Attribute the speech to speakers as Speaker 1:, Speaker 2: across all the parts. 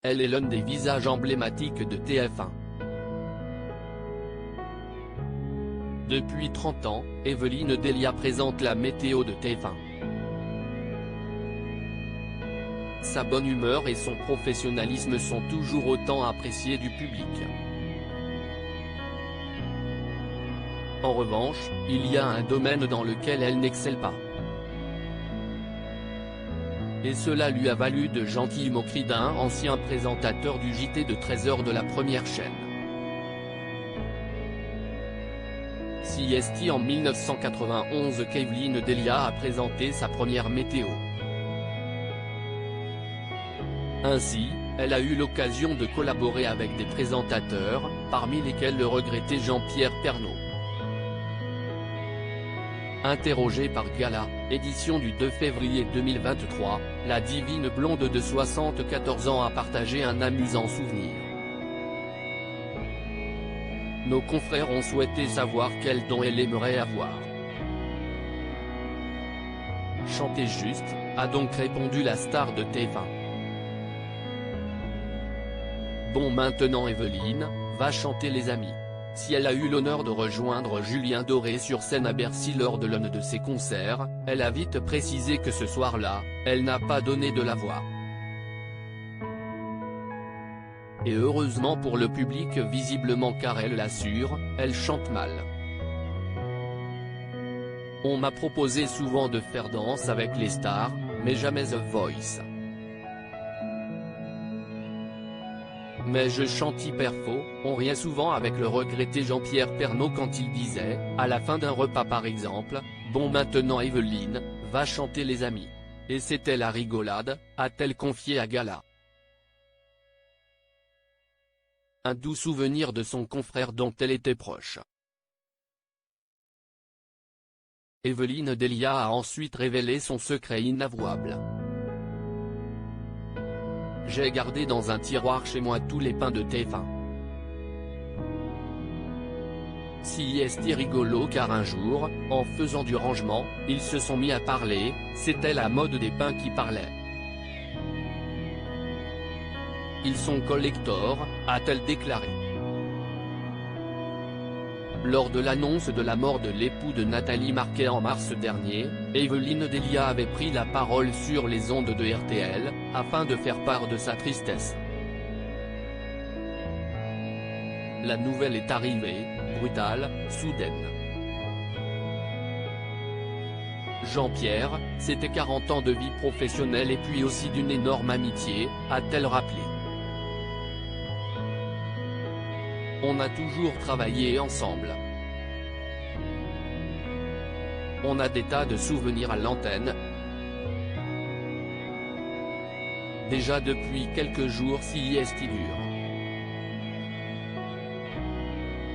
Speaker 1: elle est l'un des visages emblématiques de TF1. Depuis 30 ans, Evelyne Delia présente la météo de TF1. Sa bonne humeur et son professionnalisme sont toujours autant appréciés du public. En revanche, il y a un domaine dans lequel elle n'excelle pas. Et cela lui a valu de gentilles moqueries d'un ancien présentateur du JT de 13h de la première chaîne. Si est en 1991 qu'Evelyne Delia a présenté sa première météo. Ainsi, elle a eu l'occasion de collaborer avec des présentateurs, parmi lesquels le regretté Jean-Pierre Pernaut. Interrogée par Gala, édition du 2 février 2023, la divine blonde de 74 ans a partagé un amusant souvenir. Nos confrères ont souhaité savoir quel don elle aimerait avoir. Chanter juste, a donc répondu la star de TF1. Bon, maintenant Evelyne, va chanter les amis. Si elle a eu l'honneur de rejoindre Julien Doré sur scène à Bercy lors de l'un de ses concerts, elle a vite précisé que ce soir-là, elle n'a pas donné de la voix. Et heureusement pour le public visiblement, car elle l'assure, elle chante mal. On m'a proposé souvent de faire Danse avec les stars, mais jamais The Voice. Mais je chante hyper faux, on riait souvent avec le regretté Jean-Pierre Pernaut quand il disait, à la fin d'un repas par exemple, bon maintenant Evelyne, va chanter les amis. Et c'était la rigolade, a-t-elle confié à Gala. Un doux souvenir de son confrère dont elle était proche. Evelyne Delia a ensuite révélé son secret inavouable. J'ai gardé dans un tiroir chez moi tous les pains de TF1. Si est rigolo car un jour, en faisant du rangement, ils se sont mis à parler, c'était la mode des pains qui parlait. Ils sont collectors, a-t-elle déclaré. Lors de l'annonce de la mort de l'époux de Nathalie Marquet en mars dernier, Evelyne Delia avait pris la parole sur les ondes de RTL, afin de faire part de sa tristesse. La nouvelle est arrivée, brutale, soudaine. Jean-Pierre, c'était 40 ans de vie professionnelle et puis aussi d'une énorme amitié, a-t-elle rappelé. On a toujours travaillé ensemble. On a des tas de souvenirs à l'antenne. Déjà depuis quelques jours si est dure.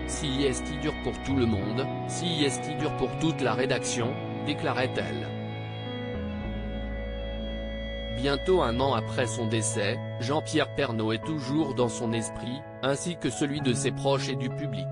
Speaker 1: Si est dur pour tout le monde, si est dur pour toute la rédaction, déclarait-elle. Bientôt un an après son décès, Jean-Pierre Pernaut est toujours dans son esprit, ainsi que celui de ses proches et du public.